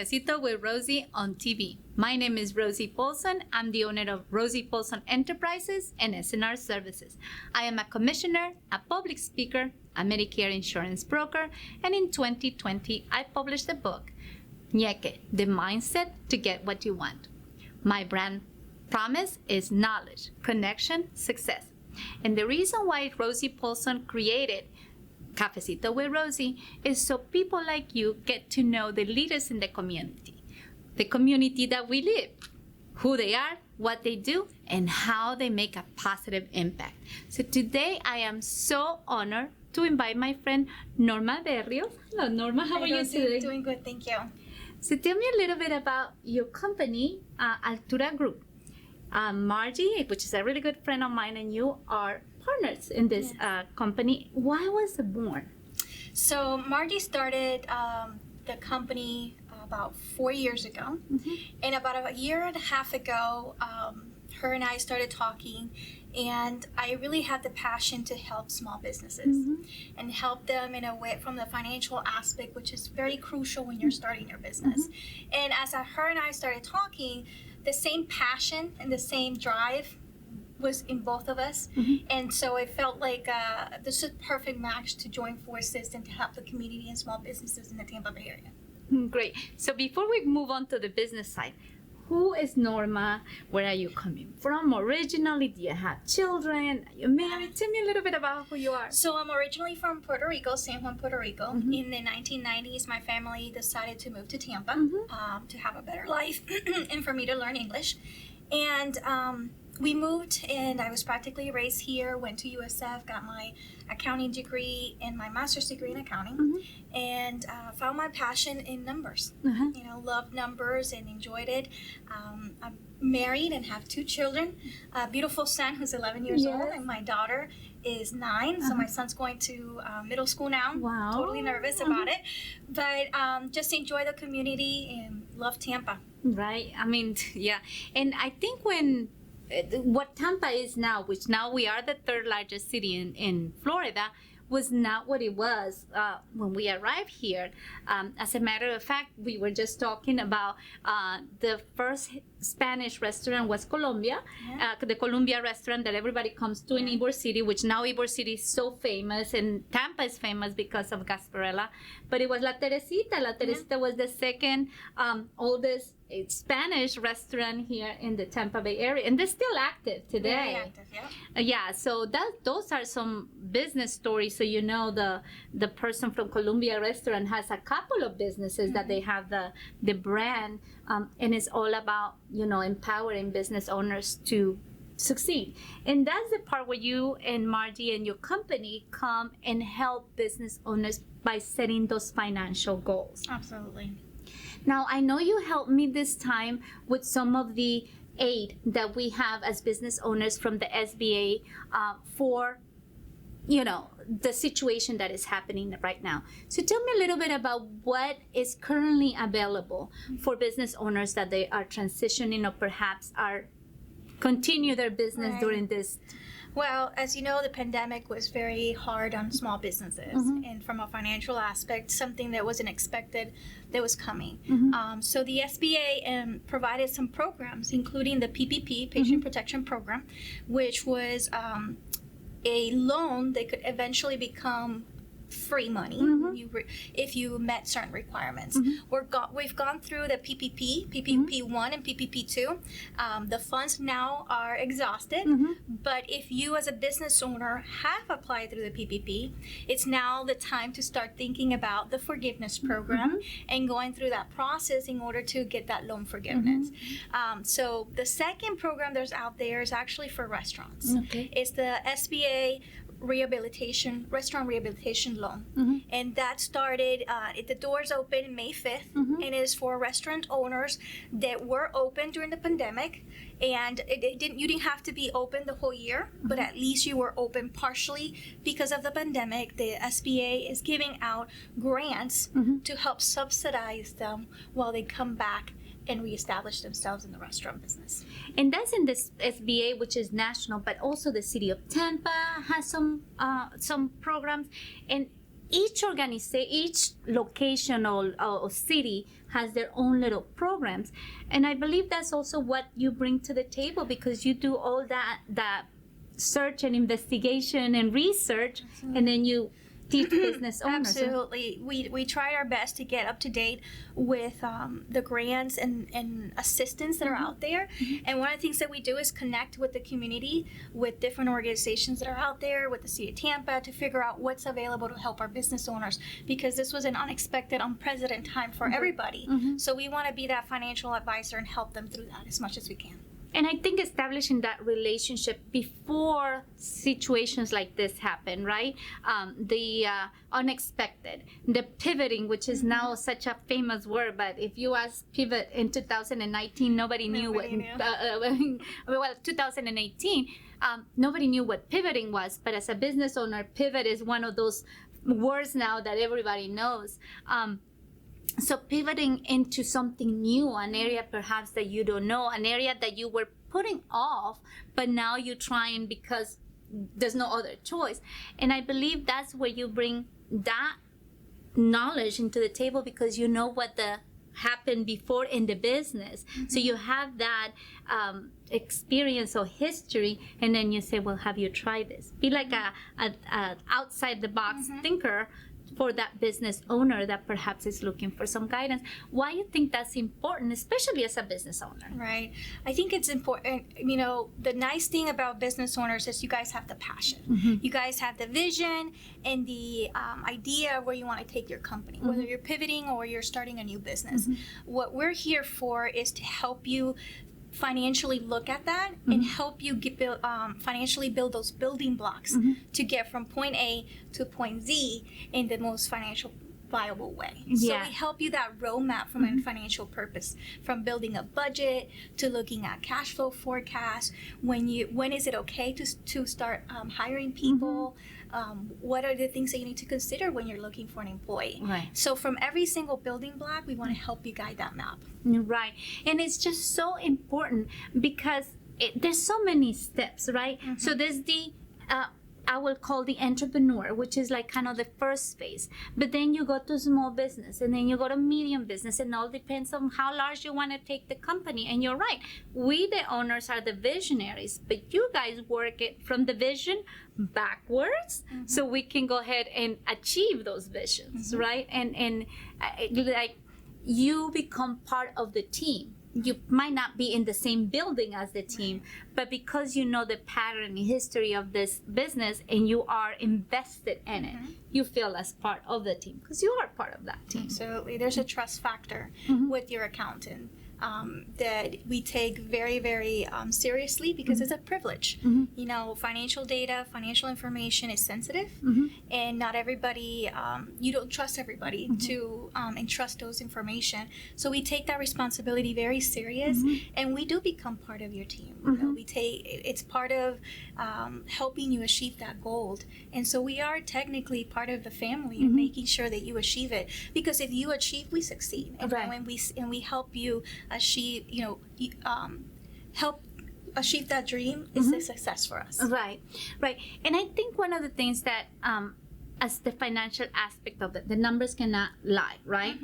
Cafecito with Rosie on TV. My name is Rosie Paulsen. I'm the owner of Rosie Paulsen Enterprises and SNR Services. I am a commissioner, a public speaker, a Medicare insurance broker, and in 2020, I published the book, Ñeque, The Mindset to Get What You Want. My brand promise is knowledge, connection, success. And the reason why Rosie Paulsen created Cafecito with Rosie is so people like you get to know the leaders in the community that we live, who they are, what they do, and how they make a positive impact. So today I am so honored to invite my friend Norma Berrios. Hello Norma, how are you today? Doing good, thank you. So tell me a little bit about your company, Altura Group. Margie, which is a really good friend of mine, and you are partners in this company. Why was it born? So Margie started the company about 4 years ago, and about a year and a half ago, her and I started talking, and I really had the passion to help small businesses and help them in a way from the financial aspect, which is very crucial when you're starting your business. And as her and I started talking, the same passion and the same drive was in both of us, and so it felt like this is a perfect match to join forces and to help the community and small businesses in the Tampa Bay area. Great. So before we move on to the business side, who is Norma? Where are you coming from originally? Do you have children? Are you married? Tell me a little bit about who you are. So I'm originally from Puerto Rico, San Juan, Puerto Rico. In the 1990s, my family decided to move to Tampa to have a better life and for me to learn English. And we moved, and I was practically raised here, went to USF, got my accounting degree and my master's degree in accounting, and found my passion in numbers. You know, loved numbers and enjoyed it. I'm married and have 2 children, a beautiful son who's 11 years old, and my daughter is 9, so my son's going to middle school now. Wow. Totally nervous about it, but just enjoy the community and love Tampa. Right. I mean, yeah. And I think what Tampa is now, which now we are the 3rd largest city in Florida, was not what it was when we arrived here. As a matter of fact, we were just talking about the first Spanish restaurant was Colombia, the Colombia restaurant that everybody comes to in Ybor City, which now Ybor City is so famous, and Tampa is famous because of Gasparilla. But it was La Teresita. La Teresita was the 2nd oldest Spanish restaurant here in the Tampa Bay area, and they're still active today. Very active, yeah. So those are some business stories. So you know the person from Colombia restaurant has a couple of businesses that they have the brand, and it's all about, you know, empowering business owners to succeed. And that's the part where you and Margie and your company come and help business owners by setting those financial goals. Absolutely. Now, I know you helped me this time with some of the aid that we have as business owners from the SBA for, you know, the situation that is happening right now. So tell me a little bit about what is currently available for business owners that they are transitioning or perhaps are continue their business during this. Well, as you know, the pandemic was very hard on small businesses, and from a financial aspect, something that wasn't expected that was coming. So the SBA provided some programs, including the PPP, Patient Protection Program, which was a loan that could eventually become free money if you met certain requirements. We've gone through the PPP 1 and PPP 2. The funds now are exhausted, but if you as a business owner have applied through the PPP, it's now the time to start thinking about the forgiveness program and going through that process in order to get that loan forgiveness. So the second program that's out there is actually for restaurants. It's the SBA restaurant rehabilitation loan, and that started the doors open May 5th, and it is for restaurant owners that were open during the pandemic, and you didn't have to be open the whole year, but at least you were open partially because of the pandemic. The SBA is giving out grants to help subsidize them while they come back and reestablish themselves in the restaurant business. And that's in this SBA, which is national, but also the city of Tampa has some programs. And each location or city has their own little programs. And I believe that's also what you bring to the table, because you do all that search and investigation and research, and then you teach business owners. Absolutely. We try our best to get up to date with the grants and assistance that are out there. And one of the things that we do is connect with the community, with different organizations that are out there, with the city of Tampa, to figure out what's available to help our business owners, because this was an unexpected, unprecedented time for everybody. So we want to be that financial advisor and help them through that as much as we can. And I think establishing that relationship before situations like this happen, right? The unexpected, the pivoting, which is now such a famous word, but if you ask pivot in 2019, nobody knew what, 2018, nobody knew what pivoting was. But as a business owner, pivot is one of those words now that everybody knows. So pivoting into something new, an area perhaps that you don't know, an area that you were putting off, but now you're trying because there's no other choice. And I believe that's where you bring that knowledge into the table, because you know what happened before in the business. So you have that experience or history, and then you say, well, have you tried this? Be like a outside the box thinker for that business owner that perhaps is looking for some guidance. Why do you think that's important, especially as a business owner? Right. I think it's important. You know, the nice thing about business owners is you guys have the passion. You guys have the vision and the idea of where you want to take your company, whether you're pivoting or you're starting a new business. What we're here for is to help you financially look at that and help you financially build those building blocks to get from point A to point Z in the most financial viable way. So we help you that roadmap from a financial purpose, from building a budget to looking at cash flow forecasts. When is it okay to start hiring people? What are the things that you need to consider when you're looking for an employee? Right. So from every single building block, we want to help you guide that map. Right. And it's just so important because there's so many steps, right? So there's the I will call the entrepreneur, which is like kind of the first phase. But then you go to small business, and then you go to medium business, and all depends on how large you want to take the company. And you're right, we the owners are the visionaries, but you guys work it from the vision backwards, so we can go ahead and achieve those visions, right? And like you become part of the team. You might not be in the same building as the team, but because you know the pattern and history of this business and you are invested in it, you feel as part of the team because you are part of that team. Absolutely. There's a trust factor with your accountant that we take very, very seriously because it's a privilege. You know, financial data, financial information is sensitive, and not everybody, you don't trust everybody to entrust those information. So we take that responsibility very serious, and we do become part of your team. You know, it's part of helping you achieve that goal. And so we are technically part of the family and making sure that you achieve it. Because if you achieve, we succeed. And when we help you achieve, you know, help achieve that dream is a success for us. Right. And I think one of the things that as the financial aspect of it, the numbers cannot lie, right?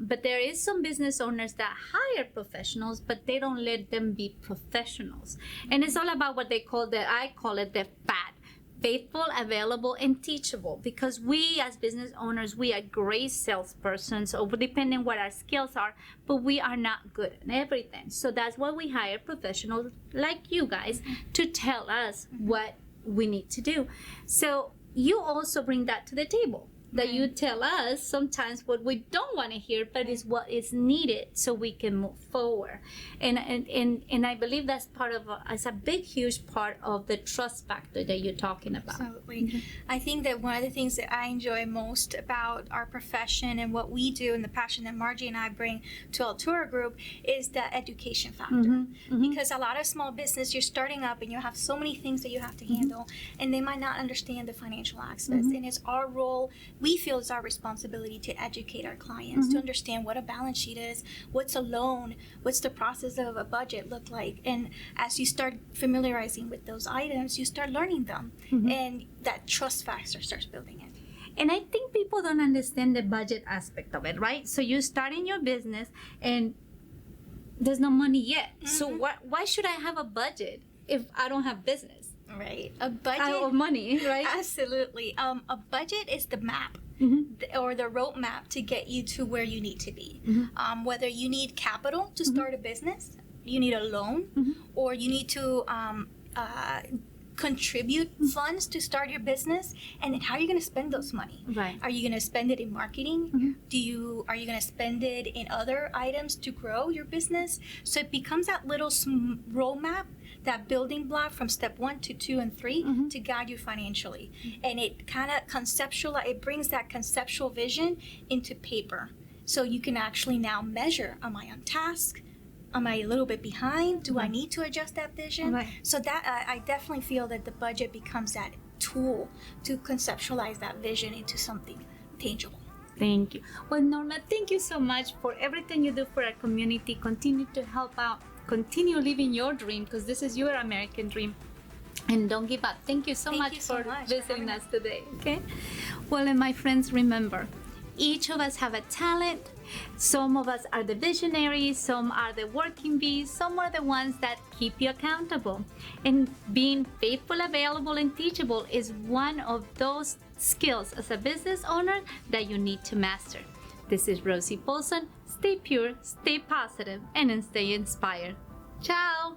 But there is some business owners that hire professionals, but they don't let them be professionals. And it's all about what I call it the FAT. Faithful, available, and teachable, because we as business owners, we are great salespersons, or depending what our skills are, but we are not good at everything. So that's why we hire professionals like you guys to tell us what we need to do. So you also bring that to the table, that you tell us sometimes what we don't want to hear, but is what is needed so we can move forward. And I believe that's part of it's a big, huge part of the trust factor that you're talking about. Absolutely. I think that one of the things that I enjoy most about our profession and what we do and the passion that Marggie and I bring to Altura Group is the education factor. Because a lot of small business, you're starting up and you have so many things that you have to handle, and they might not understand the financial aspects. And it's our role, we feel it's our responsibility to educate our clients, to understand what a balance sheet is, what's a loan, what's the process of a budget look like. And as you start familiarizing with those items, you start learning them, and that trust factor starts building in. And I think people don't understand the budget aspect of it, right? So you're starting your business and there's no money yet. So why should I have a budget if I don't have business? Right. A budget. Or money, right? Absolutely. A budget is the map. Or the roadmap to get you to where you need to be. Whether you need capital to start a business, you need a loan, or you need to contribute funds to start your business, and then how are you going to spend those money? Right. Are you going to spend it in marketing? Are you going to spend it in other items to grow your business? So it becomes that little roadmap, that building block from step 1 to 2 and 3 to guide you financially. And it kind of it brings that conceptual vision into paper. So you can actually now measure, am I on task? Am I a little bit behind? Do I need to adjust that vision? Right. So that I definitely feel that the budget becomes that tool to conceptualize that vision into something tangible. Thank you. Well, Norma, thank you so much for everything you do for our community. Continue to help out. Continue living your dream, because this is your American dream. And don't give up. Thank you so much for visiting us today. Okay. Well, and my friends, remember, each of us have a talent. Some of us are the visionaries, some are the working bees, some are the ones that keep you accountable. And being faithful, available, and teachable is one of those skills as a business owner that you need to master. This is Rosie Paulsen. Stay pure, stay positive, and stay inspired. Ciao!